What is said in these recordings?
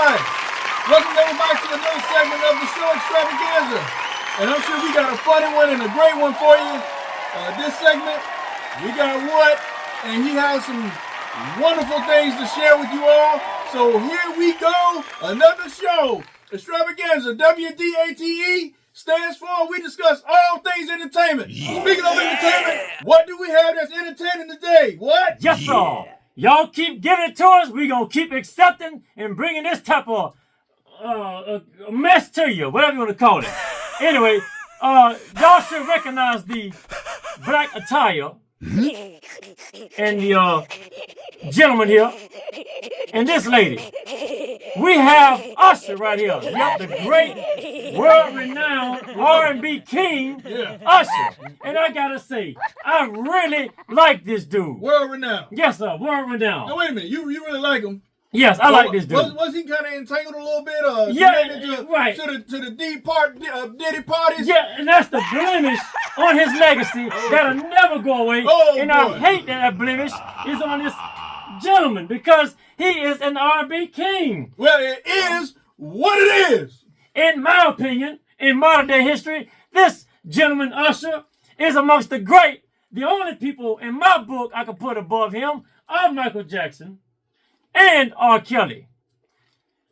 right. Welcome everybody to another segment of the show extravaganza. And I'm sure we got a funny one and a great one for you. This segment, we got What, and he has some wonderful things to share with you all. So here we go, another show. Extravaganza, WDATE stands for We Discuss All Things Entertainment. Yeah. Speaking of entertainment, what do we have that's entertaining today? What? Yes, sir. Y'all keep giving it to us. We gonna keep accepting and bringing this type of mess to you, whatever you want to call it. Anyway, y'all should recognize the black attire and the gentleman here and this lady. We have Usher right here. Yep, the great world-renowned R&B king, Usher. And I gotta say, I really like this dude. World-renowned. Yes, sir, world-renowned. Now wait a minute, you really like him? Yes, I like this dude. Was he kind of entangled a little bit? Right. To the deep part, Diddy parties? Yeah, and that's the blemish on his legacy that'll never go away. And I hate that blemish is on this gentleman because he is an R&B king. Well, it is what it is. In my opinion, in modern day history, this gentleman Usher is amongst the great. The only people in my book I can put above him are Michael Jackson and R. Kelly.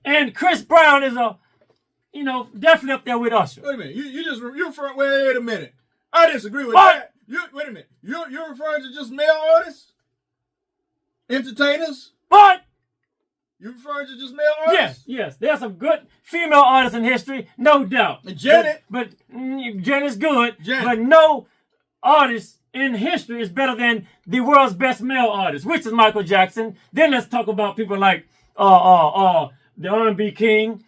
And Chris Brown is definitely up there with Usher. Wait a minute, you're referring, wait a minute. I disagree with that. Wait a minute, you're referring to just male artists? Entertainers? But you're referring to just male artists? Yes. There's some good female artists in history, no doubt. And Janet? But Janet's good. Janet. But no artist in history is better than the world's best male artist, which is Michael Jackson. Then let's talk about people like the R&B king,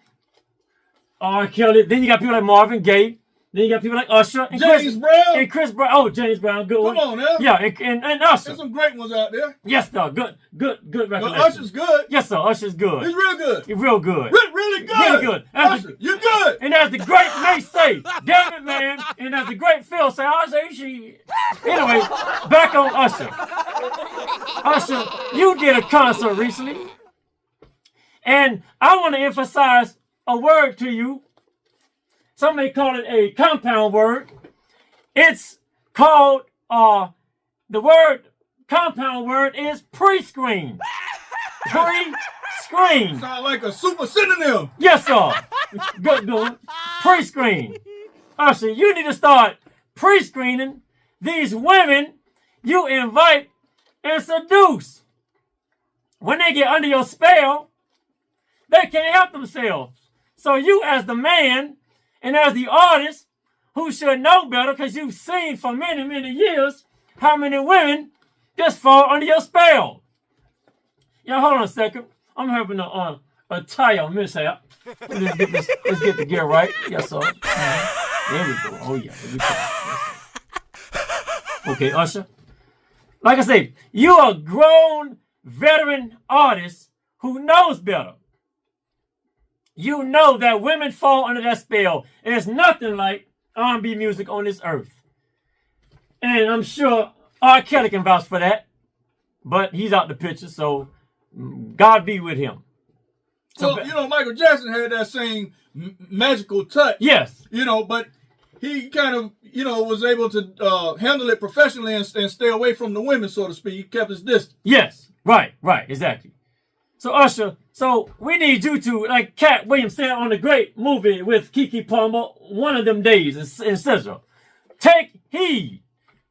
R. Kelly. Then you got people like Marvin Gaye. Then you got people like Usher and James Brown. And Chris Brown. Oh, James Brown, good one. Come on now. Yeah, and Usher. There's some great ones out there. Yes, sir. Good recollection. But Usher's good. Yes, sir. Usher's good. He's real good. He's real good. Really good. Really good. Usher, you're good. And as the great May say, damn it, man. And as the great Phil say, I say she. Anyway, back on Usher. Usher, you did a concert recently. And I want to emphasize a word to you. Some may call it a compound word. It's called, the word, compound word is pre-screen. Pre-screen. Sound like a super synonym. Yes, sir. Good doing. Pre-screen. Usher, you need to start pre-screening these women you invite and seduce. When they get under your spell, they can't help themselves. So you as the man and as the artist who should know better because you've seen for many, many years how many women just fall under your spell. Yeah, hold on a second. I'm having a tire mishap. Let's get the gear right. Yes, sir. There we go. Oh, yeah. There we go. Okay, Usher. Like I said, you're a grown veteran artist who knows better. You know that women fall under that spell. There's nothing like R&B music on this earth. And I'm sure R. Kelly can vouch for that. But he's out the picture, so God be with him. So, well, Michael Jackson had that same magical touch. Yes. But he kind of, was able to handle it professionally and stay away from the women, so to speak. He kept his distance. Yes. Right. Exactly. So, Usher, we need you to, like Cat Williams said on the great movie with Keke Palmer, One of Them Days, and Scissor. Take heed.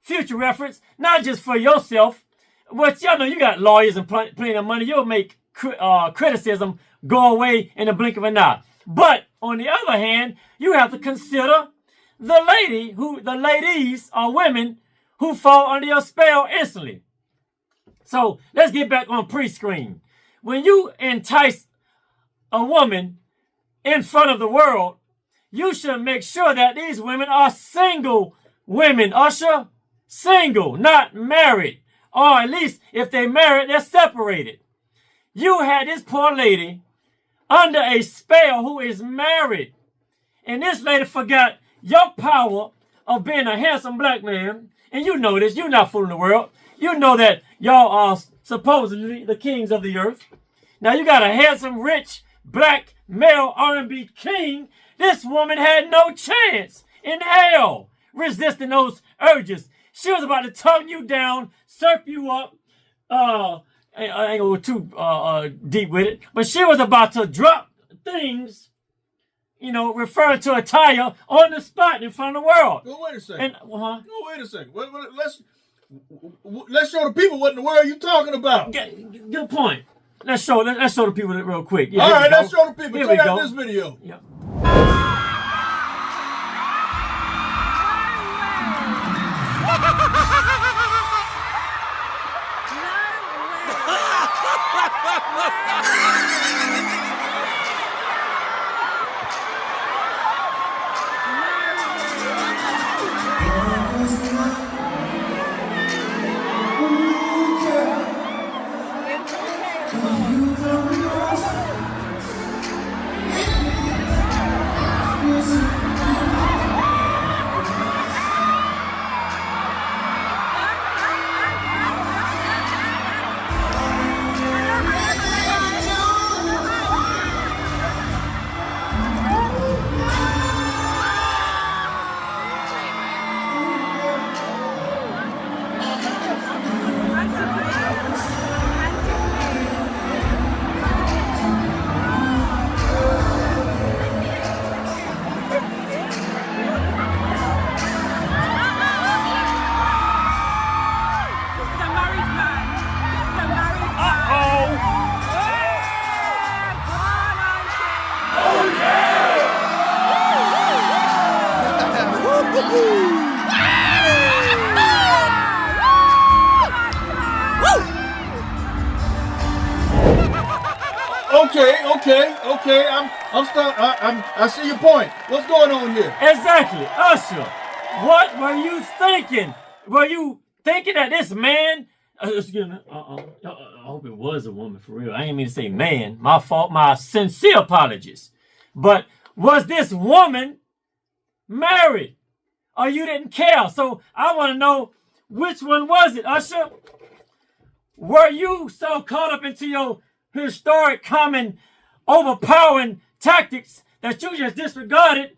Future reference, not just for yourself, but y'all know you got lawyers and plenty of money. You'll make criticism go away in the blink of an eye. But, on the other hand, you have to consider the ladies or women who fall under your spell instantly. So, let's get back on pre-screen. When you entice a woman in front of the world, you should make sure that these women are single women, Usher. Single, not married. Or at least if they're married, they're separated. You had this poor lady under a spell who is married. And this lady forgot your power of being a handsome black man. And you know this. You're not fooling the world. You know that y'all are supposedly the kings of the earth. Now you got a handsome, rich black male R&B king, this woman had no chance in hell resisting those urges. She was about to tongue you down, surf you up. I ain't gonna go too deep with it, but she was about to drop things, referring to attire on the spot in front of the world. Well, wait a second. And, No, wait a second. Let's show the people what in the world you talking about. Good point. Let's show the people that real quick. Yeah, all right, let's show the people. Check out this video. Yep. Okay. I see your point. What's going on here? Exactly, Usher. What were you thinking? Were you thinking that this man? Excuse me. I hope it was a woman for real. I didn't mean to say man. My fault. My sincere apologies. But was this woman married, or you didn't care? So I want to know, which one was it, Usher? Were you so caught up into your historic, common, overpowering tactics that you just disregarded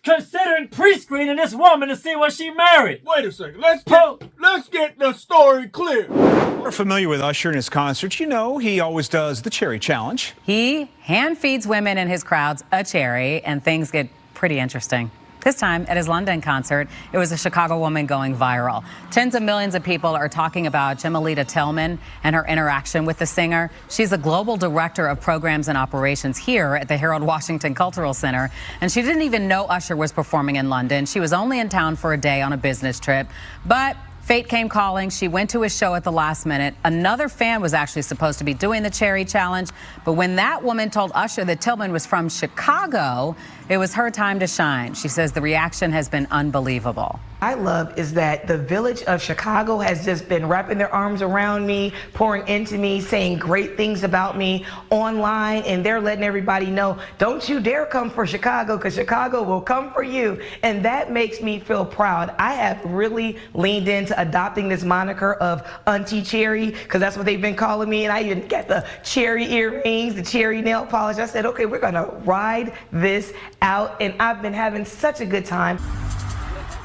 considering pre-screening this woman to see what she married? Wait a second. Let's get the story clear. We're familiar with Usher and his concerts. You know, he always does the cherry challenge. He hand feeds women in his crowds a cherry, and things get pretty interesting. This time, at his London concert, it was a Chicago woman going viral. Tens of millions of people are talking about Jemalita Tillman and her interaction with the singer. She's the global director of programs and operations here at the Harold Washington Cultural Center. And she didn't even know Usher was performing in London. She was only in town for a day on a business trip. But fate came calling. She went to his show at the last minute. Another fan was actually supposed to be doing the cherry challenge. But when that woman told Usher that Tillman was from Chicago, it was her time to shine. She says the reaction has been unbelievable. I love is that the village of Chicago has just been wrapping their arms around me, pouring into me, saying great things about me online, and they're letting everybody know, don't you dare come for Chicago, because Chicago will come for you. And that makes me feel proud. I have really leaned into adopting this moniker of Auntie Cherry, because that's what they've been calling me, and I even got the cherry earrings, the cherry nail polish. I said, okay, we're gonna ride this out, and I've been having such a good time.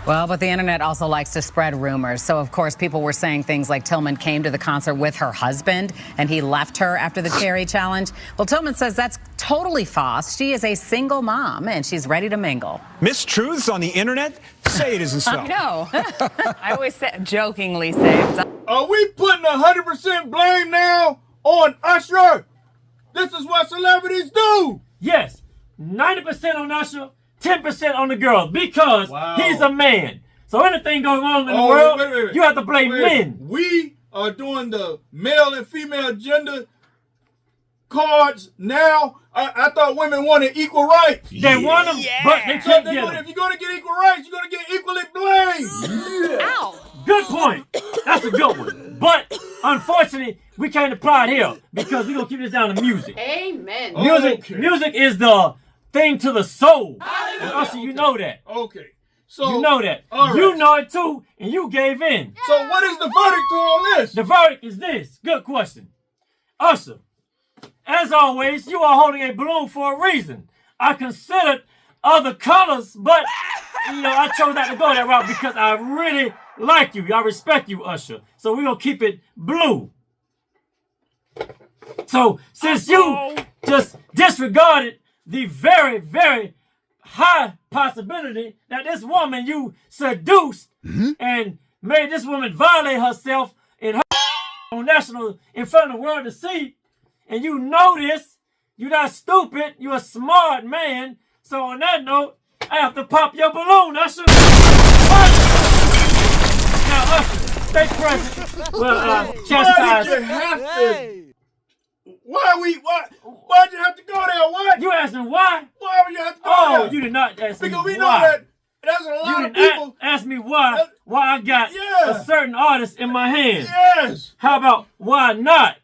Well, but the internet also likes to spread rumors. So, of course, people were saying things like Tillman came to the concert with her husband and he left her after the cherry challenge. Well, Tillman says that's totally false. She is a single mom and she's ready to mingle. Mistruths on the internet? Say it isn't so. I know. I always jokingly say. Are we putting 100% blame now on Usher? This is what celebrities do. Yes, 90% on Usher, 10% on the girl, because he's a man. So anything going on in the world, wait. you have to blame men. We are doing the male and female gender cards now. I thought women wanted equal rights. They want them, but they can't get them. If you're going to get equal rights, you're going to get equally blamed. Ow. Good point. That's a good one. But unfortunately, we can't apply it here because we're going to keep this down to music. Amen. Music is the thing to the soul. And Usher, you know that. Okay. So you know that. Right. You know it too, and you gave in. So what is the verdict to all this? The verdict is this. Good question. Usher, as always, you are holding a balloon for a reason. I considered other colors, but I chose not to go that route because I really like you. I respect you, Usher. So we're gonna keep it blue. So since you just disregarded the very, very high possibility that this woman you seduced and made this woman violate herself in her on national in front of the world to see, and you know this, you're not stupid, you're a smart man. So on that note, I have to pop your balloon, Usher. Now, Usher, stay present. Well, chastise. Why did you have to? Why'd you have to go there? What? You asking why? Why would you have to go there? Oh, you did not ask me Because we why. know that there's a lot of people. Ask me why I got a certain artist in my hand. Yes. How about why not?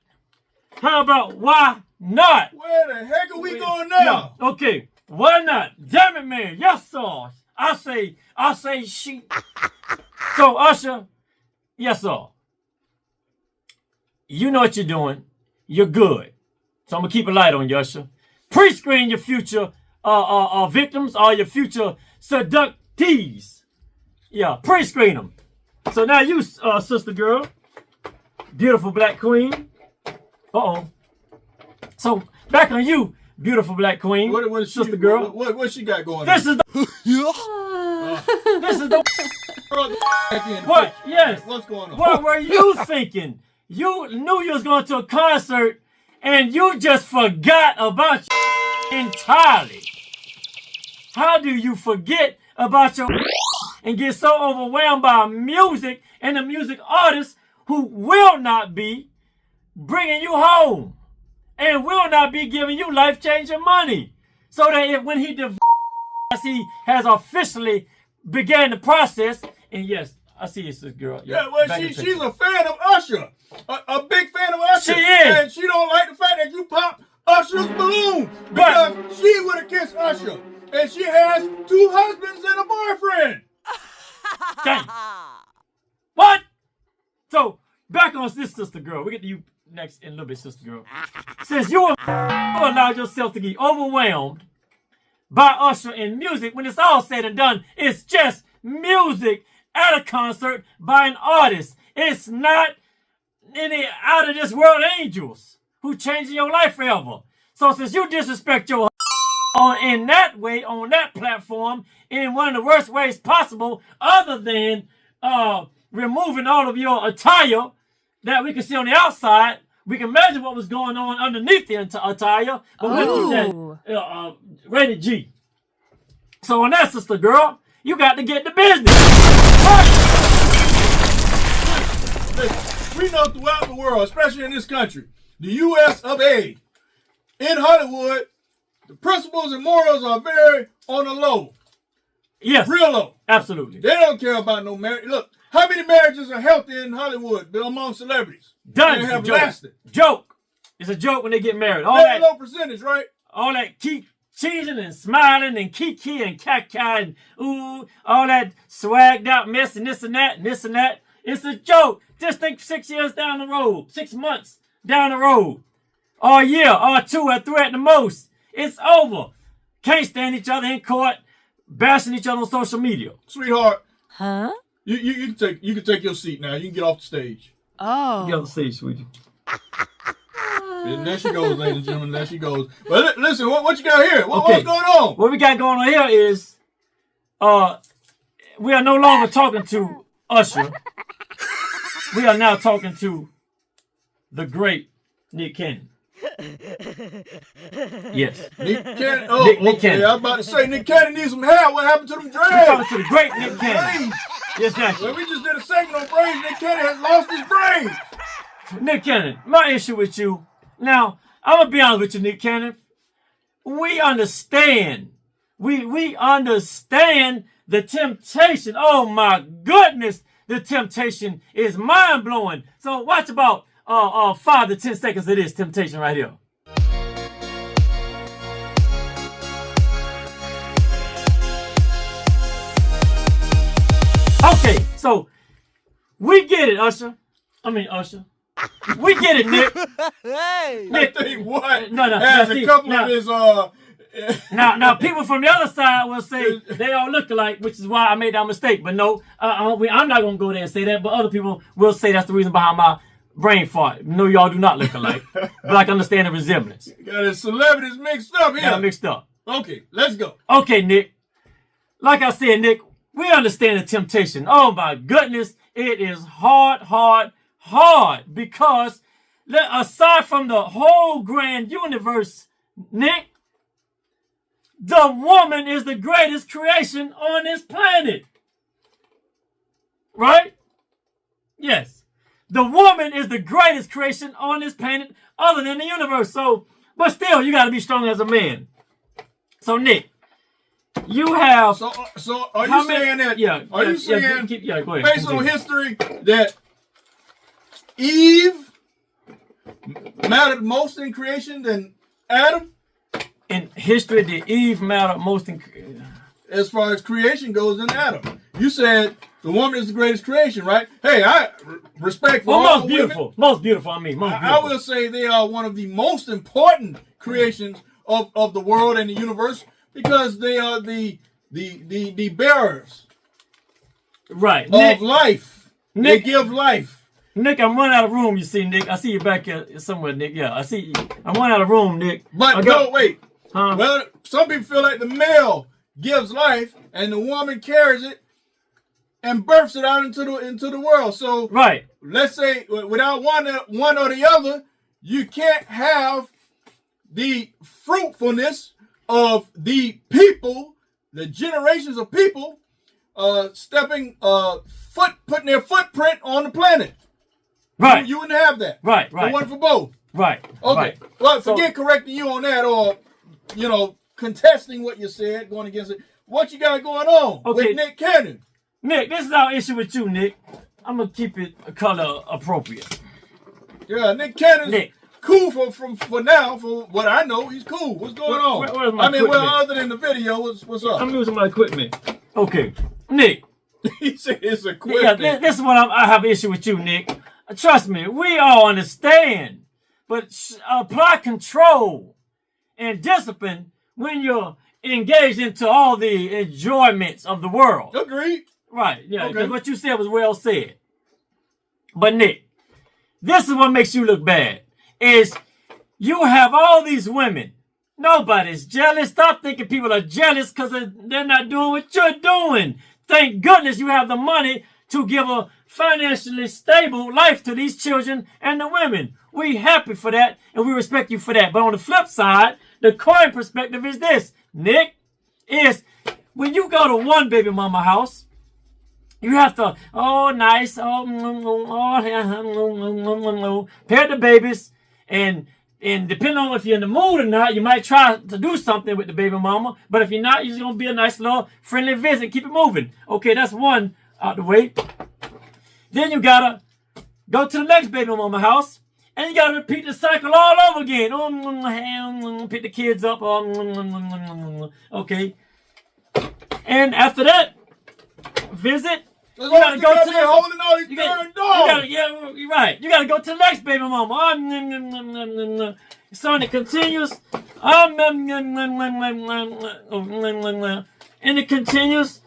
How about why not? Where the heck are we going now? Yeah, okay, why not? Damn it, man. Yes, sir. I say she. So, Usher, yes, sir. You know what you're doing. You're good. So I'm gonna keep a light on you, Usher. Pre-screen your future victims or your future seductees. Yeah, pre-screen them. So now you, sister girl, beautiful black queen. So back on you, beautiful black queen. What is sister girl? What she got going This on? is the. This is the. What? Yes. What's going on? What were you thinking? You knew you was going to a concert and you just forgot about your entirely. How do you forget about your and get so overwhelmed by music and the music artists who will not be bringing you home and will not be giving you life-changing money? So that when he divorces, he has officially began the process. And yes, I see this girl. Yeah, well, she's a fan of Usher. A big fan of Usher. She is. And she don't like the fact that you popped Usher's balloon. Because she would have kissed Usher. And she has 2 husbands and a boyfriend. Dang. What? So, back on this sister girl. We'll get to you next in a little bit, sister girl. Since you allowed yourself to get overwhelmed by Usher in music, when it's all said and done, it's just music at a concert by an artist. It's not any out of this world angels who changing your life forever. So since you disrespect your in that way, on that platform, in one of the worst ways possible, other than removing all of your attire that we can see on the outside, we can imagine what was going on underneath the attire, but we'll keep that rated G. So on that, sister girl, you got to get the business. We know throughout the world, especially in this country, the U.S. of A, in Hollywood, the principles and morals are very on the low. Yes. Real low. Absolutely. They don't care about no marriage. Look, how many marriages are healthy in Hollywood among celebrities? Done. They have lasted. Joke. It's a joke when they get married. All Very that low percentage, right? All that keep cheesing and smiling and kiki and caca and ooh, all that swagged out mess and this and that and this and that. It's a joke. Just think 6 years down the road, 6 months down the road, or a year, or 2 or 3 at the most. It's over. Can't stand each other in court, bashing each other on social media. Sweetheart. Huh? You can take your seat now. You can get off the stage. Oh. Get off the stage, sweetie. And there she goes, ladies and gentlemen. There she goes. But listen, what you got here? What's going on? What we got going on here is, we are no longer talking to Usher. We are now talking to the great Nick Cannon. Yes. Nick Cannon. Oh, Nick Cannon. I was about to say Nick Cannon needs some hair. What happened to them We're dreads? talking to the great Nick Cannon. Yes, exactly. Well, we just did a segment on brains. Nick Cannon has lost his brain. Nick Cannon, my issue with you. Now, I'm gonna be honest with you, Nick Cannon. We understand. We understand the temptation. Oh my goodness, the temptation is mind blowing. So watch about 5 to 10 seconds of this temptation right here. Okay, so we get it, Usher. We get it, Nick. I think what No, has see, a couple now- of his Now, people from the other side will say they all look alike, which is why I made that mistake. But no, I'm not gonna go there and say that. But other people will say that's the reason behind my brain fart. No, y'all do not look alike, but I can understand the resemblance. got his celebrities mixed up here. Got mixed up. Okay, let's go. Okay, Nick. Like I said, Nick, we understand the temptation. Oh my goodness, it is hard because aside from the whole grand universe, Nick, the woman is the greatest creation on this planet. Right? Yes. The woman is the greatest creation on this planet other than the universe. So, but still, you got to be strong as a man. So, Nick, you have... So are you saying that? Yeah. Are you saying, go ahead. based on history, that Eve mattered most in creation than Adam? In history, did Eve matter most in... As far as creation goes than Adam. You said the woman is the greatest creation, right? Hey, I respect for all most women. beautiful. Most beautiful, most beautiful. I will say they are one of the most important creations of the world and the universe because they are the bearers right. of life. They Nick, give life. Nick, I'm running out of room, you see, Nick. I see you back here somewhere, Nick. Yeah, I see you. I'm running out of room, Nick. But no, wait. Huh? Well, some people feel like the male gives life and the woman carries it and births it out into the world. So right. Let's say without one or the other, you can't have the fruitfulness of the people, the generations of people putting their footprint on the planet. Right. You wouldn't have that. Right. The one for both. Right. Okay. Right. Well, forget correcting you on that or, contesting what you said, going against it. What you got going on with Nick Cannon? Nick, this is our issue with you, Nick. I'm going to keep it color appropriate. Yeah, Nick Cannon's cool for now. For what I know, he's cool. What's going on? Where's my equipment? Other than the video, what's up? I'm using my equipment. Okay. Nick. He said it's equipment. Yeah, this is what I have an issue with you, Nick. Trust me, we all understand. But apply control and discipline when you're engaged into all the enjoyments of the world. Agreed. Right, yeah, because what you said was well said. But Nick, this is what makes you look bad, is you have all these women. Nobody's jealous. Stop thinking people are jealous because they're not doing what you're doing. Thank goodness you have the money to give a financially stable life to these children and the women. We happy for that, and we respect you for that. But on the flip side, the coin perspective is this, Nick, is when you go to one baby mama house, you have to, nice, pet the babies, and depending on if you're in the mood or not, you might try to do something with the baby mama. But if you're not, you're just going to be a nice little friendly visit. Keep it moving. Okay, that's one out the way. Then you got to go to the next baby mama house. And you got to repeat the cycle all over again. Pick the kids up. Okay. And after that visit, you got to go to the... holding all these darn dogs. Yeah, you're right. You got to go to the next baby mama. So it continues. And it continues.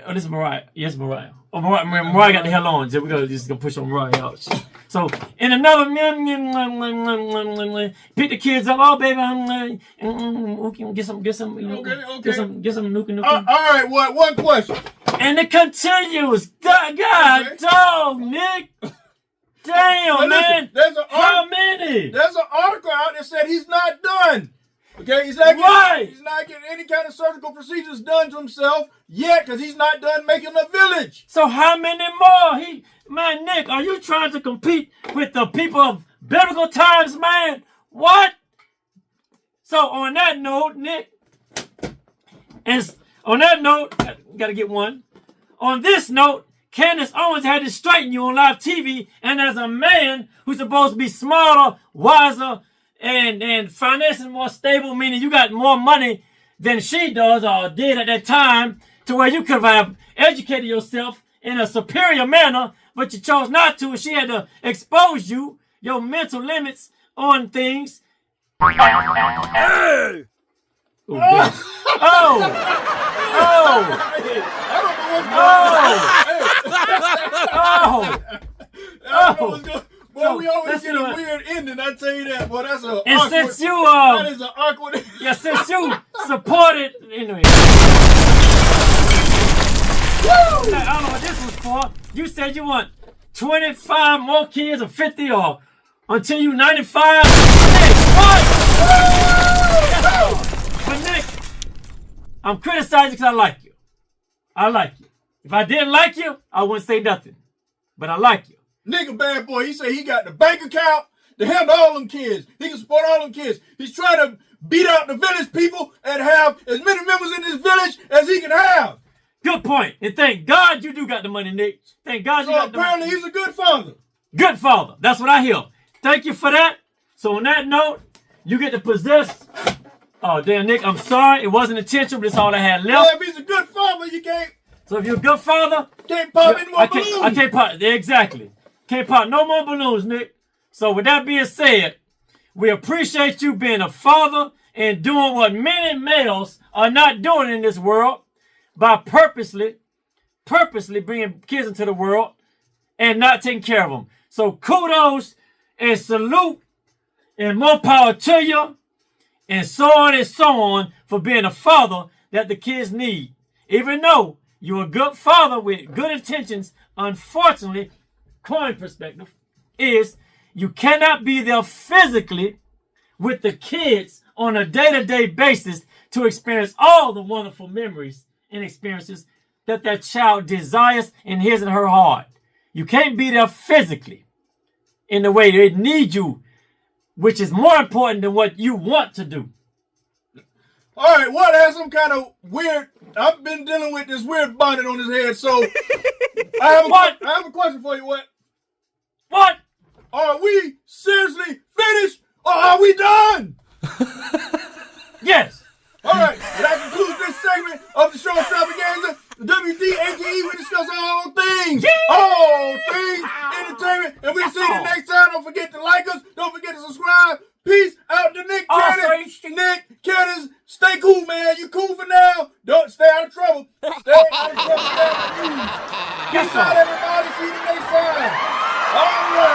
This is Mariah. Yes, Mariah. Mariah got the hell on. So we're going to push on Mariah out. So, in another, pick the kids up. Oh, baby, get some, get some nuke. All right, one question. And it continues. God, dog, Nick. Damn, man. How many? There's an article out that said he's not done. Okay, he's not getting any kind of surgical procedures done to himself yet because he's not done making a village. So how many more? Man, Nick, are you trying to compete with the people of biblical times, man? What? So on that note, Nick, gotta get one. On this note, Candace Owens had to straighten you on live TV, and as a man who's supposed to be smarter, wiser, and financially more stable, meaning you got more money than she does or did at that time, to where you could have educated yourself in a superior manner but you chose not to. She had to expose you, your mental limits on things. Oh, damn. Oh! Boy, we always get a weird ending, I tell you that. Boy, that's a and awkward. Since you that is an awkward. Yeah, since you supported anyway. I don't know what this was for. You said you want 25 more kids or 50 or until you 95. Nick, what? But Nick, I'm criticizing because I like you. I like you. If I didn't like you, I wouldn't say nothing. But I like you. Nick a bad boy. He said he got the bank account to handle all them kids. He can support all them kids. He's trying to beat out the village people and have as many members in this village as he can have. Good point. And thank God you do got the money, Nick. Thank God you got the money. Apparently he's a good father. Good father. That's what I hear. Thank you for that. So on that note, you get to possess. Oh, damn, Nick, I'm sorry. It wasn't intentional, but it's all I had left. Well, if he's a good father, you can't. So if you're a good father, Can't pop any more balloons. I can't pop. Exactly. Can't pop no more balloons, Nick. So with that being said, we appreciate you being a father and doing what many males are not doing in this world by purposely bringing kids into the world and not taking care of them. So kudos and salute and more power to you and so on for being a father that the kids need. Even though you're a good father with good intentions, unfortunately, coin perspective is you cannot be there physically with the kids on a day-to-day basis to experience all the wonderful memories and experiences that that child desires in his and her heart. You can't be there physically in the way they need you, which is more important than what you want to do. All right, what has some kind of weird... I've been dealing with this weird bonnet on his head, so... I have a question for you, What? What? Are we seriously finished, or are we done? Yes. All right, well, that concludes this segment of the show extravaganza. The WDATE, we discuss all things entertainment. And we'll see you next time. Don't forget to like us. Don't forget to subscribe. Peace out to Nick Cannon. Nick Cannon, stay cool, man. You cool for now? Don't stay out of trouble. Stay out of trouble. Peace out, everybody. See you next time. All right.